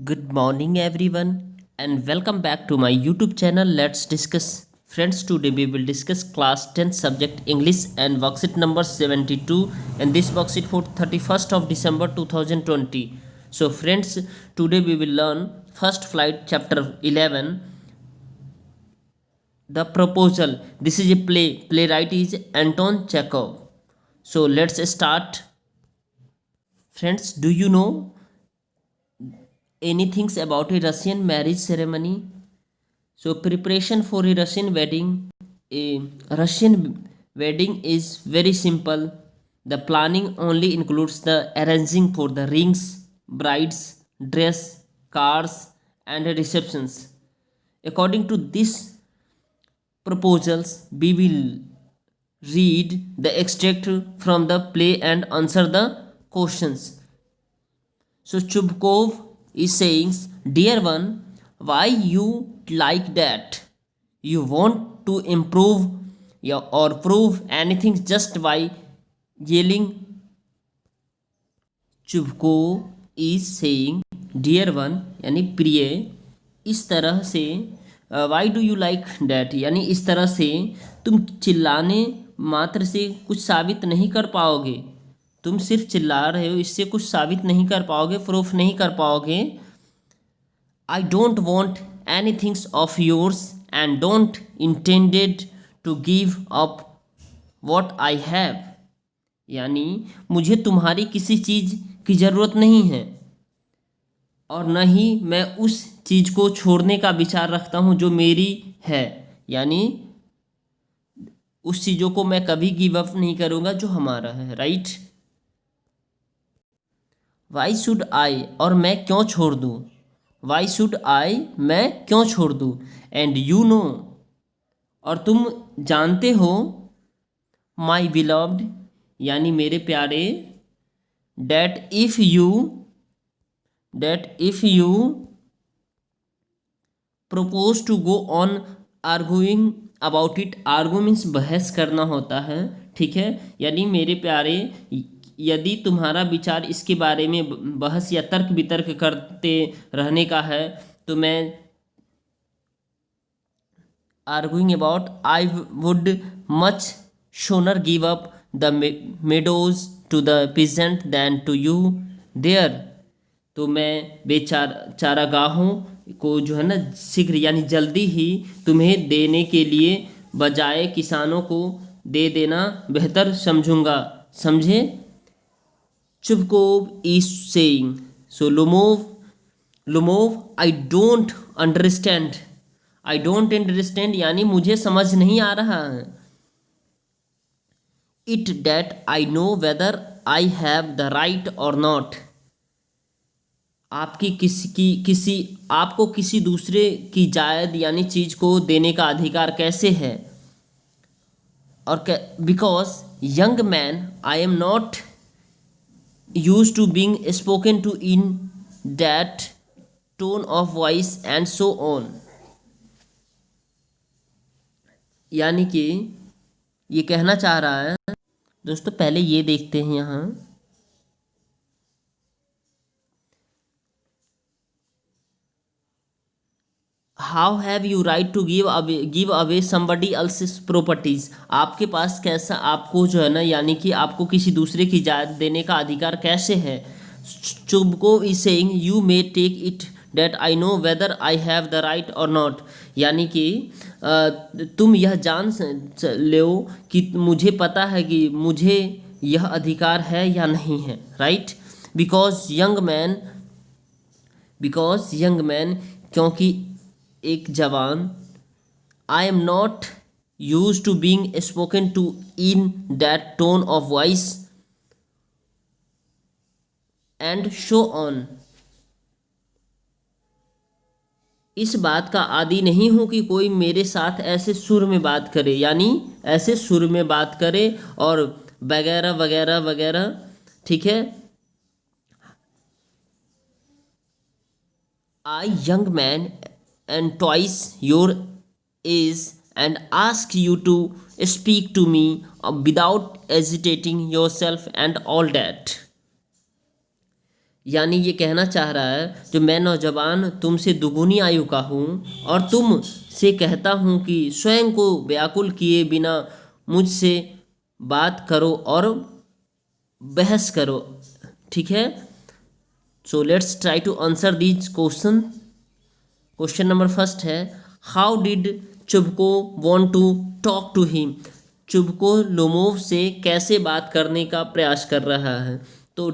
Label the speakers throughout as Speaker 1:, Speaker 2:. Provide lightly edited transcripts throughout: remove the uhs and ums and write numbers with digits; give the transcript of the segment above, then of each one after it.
Speaker 1: Good morning, everyone, and welcome back to my YouTube channel. Let's discuss. Friends, today we will discuss class 10 subject English and worksheet number 72, and this worksheet for 31st of December 2020. So, friends, today we will learn First Flight chapter 11, The Proposal. This is a play. Playwright is Anton Chekhov. So, let's start. Friends, do you know anything about a Russian marriage ceremony? So preparation for a Russian wedding is very simple. The planning only includes the arranging for the rings, brides, dress, cars, and receptions. According to these proposals, we will read the extract from the play and answer the questions. So Chubkov is saying, "Dear one, why you like that? You want to improve or prove anything just by yelling?" Chubkov is saying, "Dear one," यानी प्रिय, इस तरह से why do you like that, यानी इस तरह से तुम चिल्लाने मात्र से कुछ साबित नहीं कर पाओगे। तुम सिर्फ चिल्ला रहे हो, इससे कुछ साबित नहीं कर पाओगे, प्रूफ नहीं कर पाओगे। I don't want any things of yours and don't intended to give up what I have, यानी मुझे तुम्हारी किसी चीज़ की ज़रूरत नहीं है और न ही मैं उस चीज़ को छोड़ने का विचार रखता हूँ जो मेरी है, यानी उस चीज़ों को मैं कभी गिव अप नहीं करूँगा जो हमारा है, राइट। वाई शुड आई, और मैं क्यों छोड़ दूँ। वाई शुड आई, मैं क्यों छोड़ दूँ। एंड यू नो, और तुम जानते हो। माई बिलव्ड, यानी मेरे प्यारे। That if you propose to go on arguing about it. Argue means बहस करना होता है, ठीक है। यानी मेरे प्यारे, यदि तुम्हारा विचार इसके बारे में बहस या तर्क वितर्क करते रहने का है तो मैं arguing about, I would much sooner give up the meadows to the peasant than to you there. तो मैं चारागाहों को जो है ना शीघ्र यानी जल्दी ही तुम्हें देने के लिए बजाय किसानों को दे देना बेहतर समझूंगा, समझे। Chubkov is saying, so Lumov, I don't understand, यानी मुझे समझ नहीं आ रहा है। It that I know whether I have the right or not, आपको किसी दूसरे की जायद यानी चीज को देने का अधिकार कैसे है। और because young man I am not used to being spoken to in that tone of voice and so on, यानी कि ये कहना चाह रहा है। दोस्तों पहले ये देखते हैं यहाँ, how have you right to give away somebody else's properties. आपके पास कैसा, आपको जो है ना यानी कि आपको किसी दूसरे की जायदाद देने का अधिकार कैसे है। Chubukov is saying, you may take it that I know whether I have the right or not, यानी कि तुम यह जान लो कि मुझे पता है कि मुझे यह अधिकार है या नहीं है, राइट। बिकॉज यंग मैन, क्योंकि एक जवान, I am not use to being spoken to in that tone of voice and show on, इस बात का आदी नहीं हूं कि कोई मेरे साथ ऐसे सुर में बात करे, यानी ऐसे सुर में बात करे और वगैरह वगैरह वगैरह, ठीक है। I young man and twice your age and ask you to speak to me without agitating yourself and all that, यानी ये कहना चाह रहा है जो मैं नौजवान तुमसे दुगुनी आयु का हूँ और तुम से कहता हूँ कि स्वयं को व्याकुल किए बिना मुझसे बात करो और बहस करो। ठीक है, so let's try to answer these question. Question number first है, how did Chubukov want to talk to him. Chubukov Lomov से कैसे बात करने का प्रयास कर रहा है। तो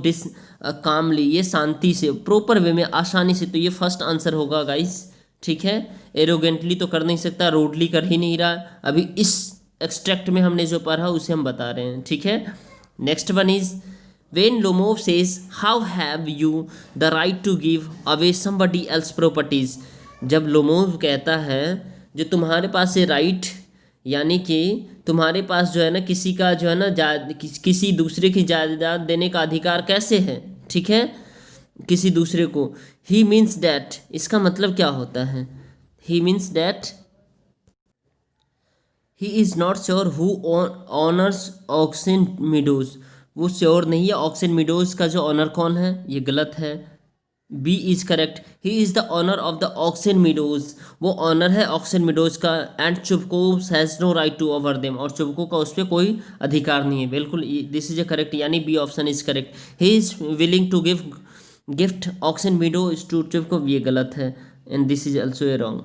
Speaker 1: कामली, ये शांति से, प्रॉपर वे में, आसानी से। तो ये फर्स्ट आंसर होगा गाइस। ठीक है, एरोगेंटली तो कर नहीं सकता, रोडली कर ही नहीं रहा। अभी इस एक्सट्रैक्ट में हमने जो पढ़ा उसे हम बता रहे हैं। ठीक है, next one is, when Lomov says how have you the right to give away somebody else properties। जब लोमोव कहता है जो तुम्हारे पास है राइट, यानी कि तुम्हारे पास जो है ना किसी का जो है ना किसी दूसरे की जायदाद देने का अधिकार कैसे है। ठीक है, किसी दूसरे को। ही मीन्स डैट, इसका मतलब क्या होता है। He means that he is not sure who owns Oxen Meadows. वो श्योर नहीं है ऑक्सिन मिडोज का जो ऑनर कौन है। ये गलत है, B is correct. He is the owner of the Oxen Meadows, वो ऑनर है ऑक्सिन मिडोज का। And Chubukov has no right to over them, और चुबको का उस पर कोई अधिकार नहीं है। बिल्कुल, दिस इज ए करेक्ट, यानी B option is correct. He is willing to give gift Oxen Meadow to Chubukov, ये गलत है, and this is also a wrong.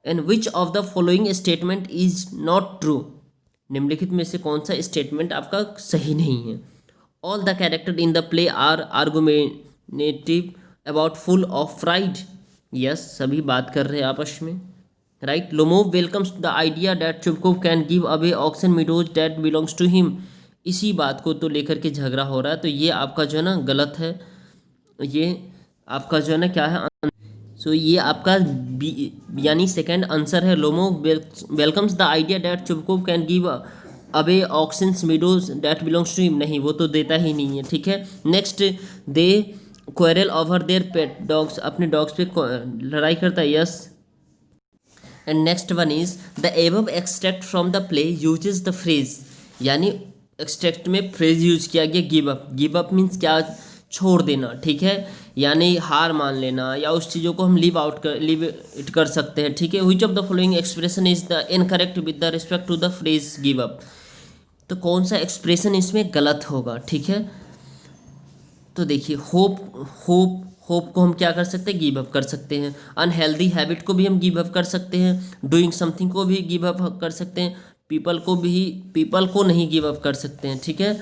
Speaker 1: And which of the following statement is not true. निम्नलिखित में से कौन सा statement आपका सही नहीं है। All the character in the play are argumentative about full of pride. Yes, सभी बात कर रहे हैं आपस में। Right, Lomov welcomes the idea that Chubukov can give away Oxen Meadows that belongs to him. इसी बात को तो लेकर के झगड़ा हो रहा है। तो ये आपका जो है ना गलत है। ये आपका जो है ना क्या है, सो ये आपका बी यानी सेकंड आंसर है। Lomov welcomes the idea that Chubukov can give away Oxens Meadows that belongs to him. नहीं, वो तो देता ही नहीं है। ठीक है, next, they quarrel over their pet dogs, अपने डॉग्स पे लड़ाई करता है। Yes, and next one is, the above extract from the play uses the phrase, यानी एक्सट्रैक्ट में फ्रेज यूज किया गया give up. Give up means क्या, छोड़ देना। ठीक है, यानी हार मान लेना, या उस चीज़ों को हम लीव इट कर सकते हैं। ठीक है, which of the following expression is the incorrect with the respect to the phrase give up. तो कौन सा एक्सप्रेशन इसमें गलत होगा। ठीक है, तो देखिए, होप को हम क्या कर सकते हैं, गिव अप कर सकते हैं। अनहेल्दी हैबिट को भी हम गिव अप कर सकते हैं। डूइंग समथिंग को भी गिव अप कर सकते हैं। पीपल को नहीं गिव अप कर सकते हैं। ठीक है,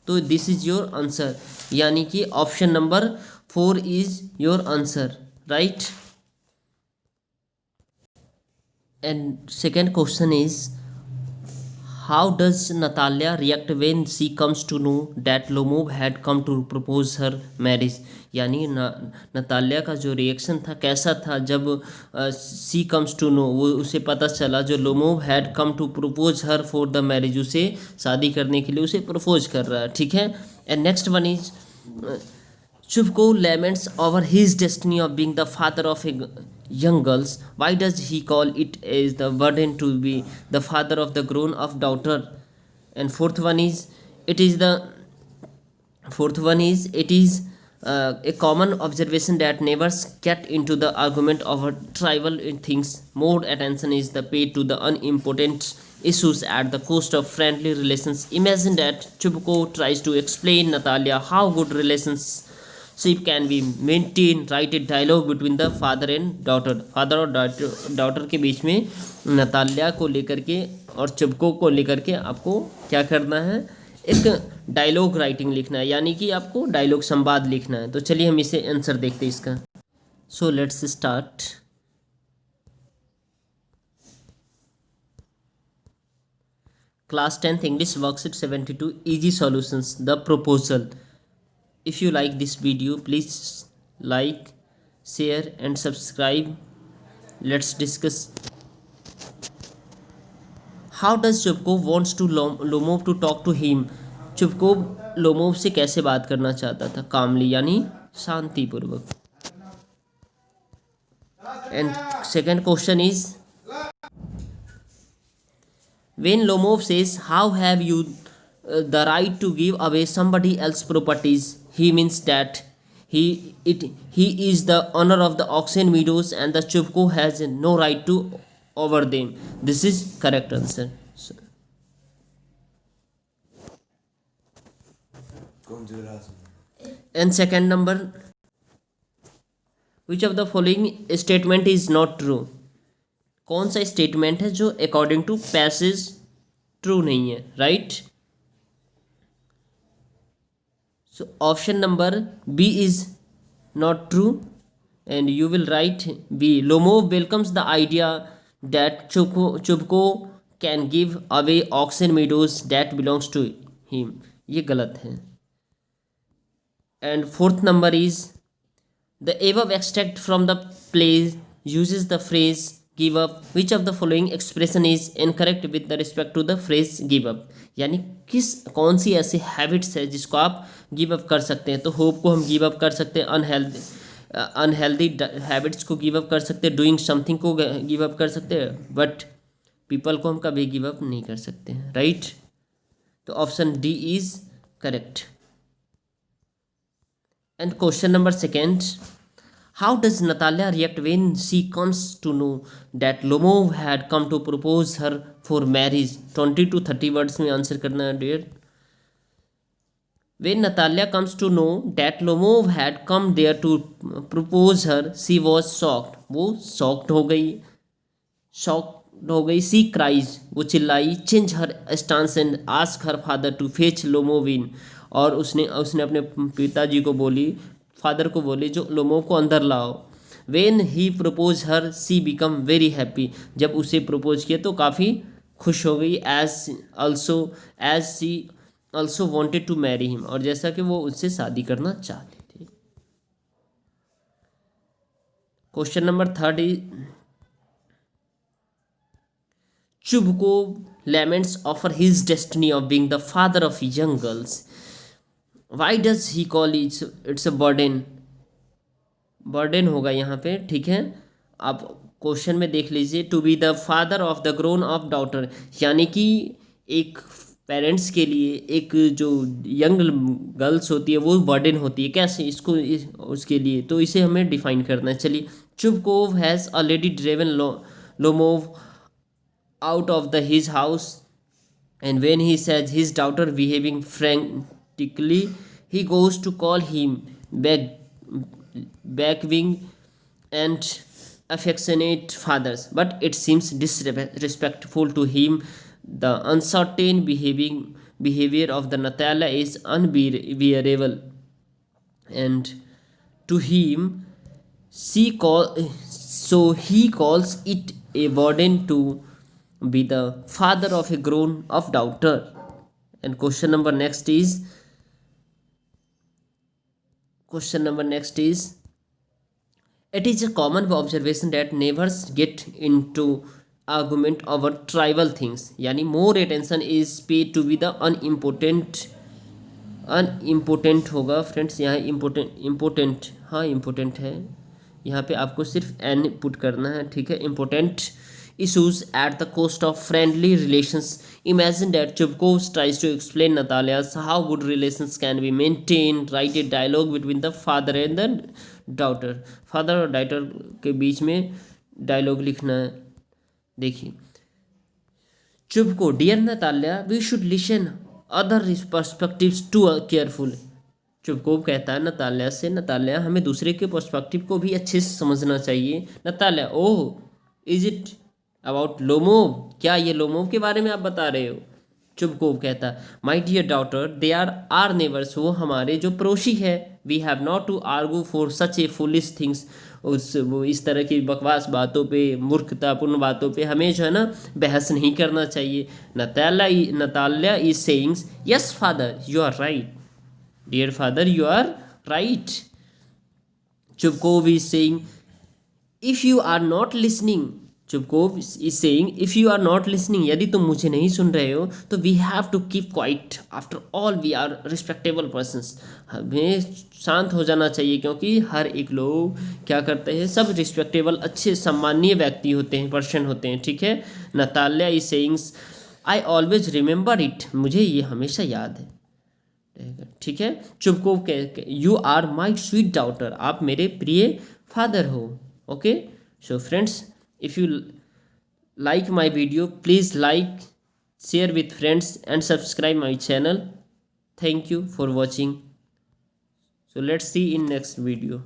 Speaker 1: तो दिस इज योर आंसर, यानी कि option number 4 is your answer. Right, and second question is, how does Natalya react when she comes to know that Lomov had come to propose her marriage. यानी Natalya का जो reaction था कैसा था जब she comes to no, वो उसे पता चला जो Lomov had come to propose her for the marriage, उसे शादी करने के लिए उसे प्रपोज कर रहा है। ठीक है, and next one is, Chubko laments over his destiny of being the father of young girls. Why does he call it as the burden to be the father of the grown-up daughter? And fourth one is, it is a common observation that neighbors get into the argument over trivial things. More attention is the paid to the unimportant issues at the cost of friendly relations. Imagine that Chubko tries to explain Natalia how good relations can be maintain. Write a dialogue between the father and daughter. Father और daughter के बीच में Natalya को लेकर के और चुबको को लेकर के आपको क्या करना है, एक डायलॉग राइटिंग लिखना है, यानी कि आपको डायलॉग संवाद लिखना है। तो चलिए हम इसे आंसर देखते हैं इसका। So let's start. Class 10th English worksheet 72 easy solutions, the proposal. If you like this video, please like, share and subscribe. Let's discuss. How does Chubkov wants to Lomov to talk to him? Chubkov Lomov से कैसे बात करना चाहता था, कामली यानी शांतिपूर्वक। And second question is, when Lomov says how have you the right to give away somebody else's properties, he means that he is the owner of the Oxen meadows and the Chupko has no right to over them. This is correct answer. So, and second number, which of the following statement is not true? कौन सा statement है जो according to passage true नहीं है, right? So option number B is not true and you will write B. Lomov welcomes the idea that Chubukov can give away Oxen Meadows that belongs to him. ये गलत है. And fourth number is the above extract from the play uses the phrase give up. Which of the following expression is incorrect with the respect to the phrase give up? यानी कौन सी ऐसी habits है जिसको आप give up कर सकते हैं? तो होप को हम गिव अप कर सकते हैं, अनहेल्दी हैबिट्स को गिव अप कर सकते हैं, डूइंग समथिंग को गिव अप कर सकते हैं, बट पीपल को हम कभी गिव अप नहीं कर सकते हैं, राइट? तो option D is correct. And question number second, how does Natalia react when she comes to know that Lomov had come to propose her for marriage? 20 to 30 words में answer करना है dear. When Natalia comes to know that Lomov had come there to propose her, she was shocked. वो shocked हो गई. She cries, वो चिल्लाई. Change her stance and ask her father to fetch Lomov in. और उसने अपने पिताजी को बोली, फादर को बोली, जो लोमोव को अंदर लाओ. When he propose her she become very happy. जब उसे प्रपोज किया तो काफ़ी खुश हो गई. As she also wanted to marry him. और जैसा कि वो उससे शादी करना चाहती थी. Question number third is Chubukov laments offer his destiny of being the father of young girls. Why does he call it's a burden होगा यहाँ पे, ठीक है? आप क्वेश्चन में देख लीजिए. To be the father of the grown up daughter, यानी कि एक पेरेंट्स के लिए एक जो यंग गर्ल्स होती है वो बर्डन होती है. कैसे इसको उसके लिए, तो इसे हमें डिफाइन करना है. चलिए. Chubukov has already driven Lomov out of his house, and when he sees his daughter behaving frantically, he goes to call him backwing and affectionate fathers, but it seems disrespectful to him. The uncertain behavior of the Natalia is unbearable, and to him so he calls it a burden to be the father of a grown up daughter. And question number next is it is a common observation that neighbors get into argument over trivial things. यानी more attention is paid to be the unimportant होगा friends. यहाँ important हाँ important है. यहाँ पे आपको सिर्फ n put करना है, ठीक है? important issues at the cost of friendly relations. Imagine that Chubkov tries to explain Natalia's how good relations can be maintained. Write a dialogue between the father and the daughter. Father और डाइटर के बीच में dialogue लिखना है. देखिए. Chubko, dear Natalia, we should listen other perspectives too carefully. Chubukov कहता है Natalya से, नताल्या हमें दूसरे के पर्सपेक्टिव को भी अच्छे से समझना चाहिए. Natalya, oh is it about Lomov, क्या ये लोमोव के बारे में आप बता रहे हो? चुबकोव कहता, my dear daughter, they are neighbours, वो हमारे जो पड़ोसी है. We have not to argue for such a foolish things. वो इस तरह की बकवास बातों पे, मूर्खतापूर्ण बातों पे हमें जो है ना बहस नहीं करना चाहिए. Natalya is sayings, yes father you are right. Dear father you are right. Chubukov is saying, if you are not listening. Chubukov is saying, if you are not listening, यदि तुम मुझे नहीं सुन रहे हो तो we have to keep quiet. After all we are respectable persons. हमें शांत हो जाना चाहिए, क्योंकि हर एक लोग क्या करते हैं, सब रिस्पेक्टेबल अच्छे सम्माननीय व्यक्ति होते हैं, पर्सन होते हैं, ठीक है? Natalya is sayings, I always remember it, मुझे ये हमेशा याद है. ठीक है, चुपको के you are my sweet daughter, आप मेरे प्रिय फादर हो। Okay, so friends, if you like my video, please like, share with friends and subscribe my channel. Thank you for watching. So let's see in next video.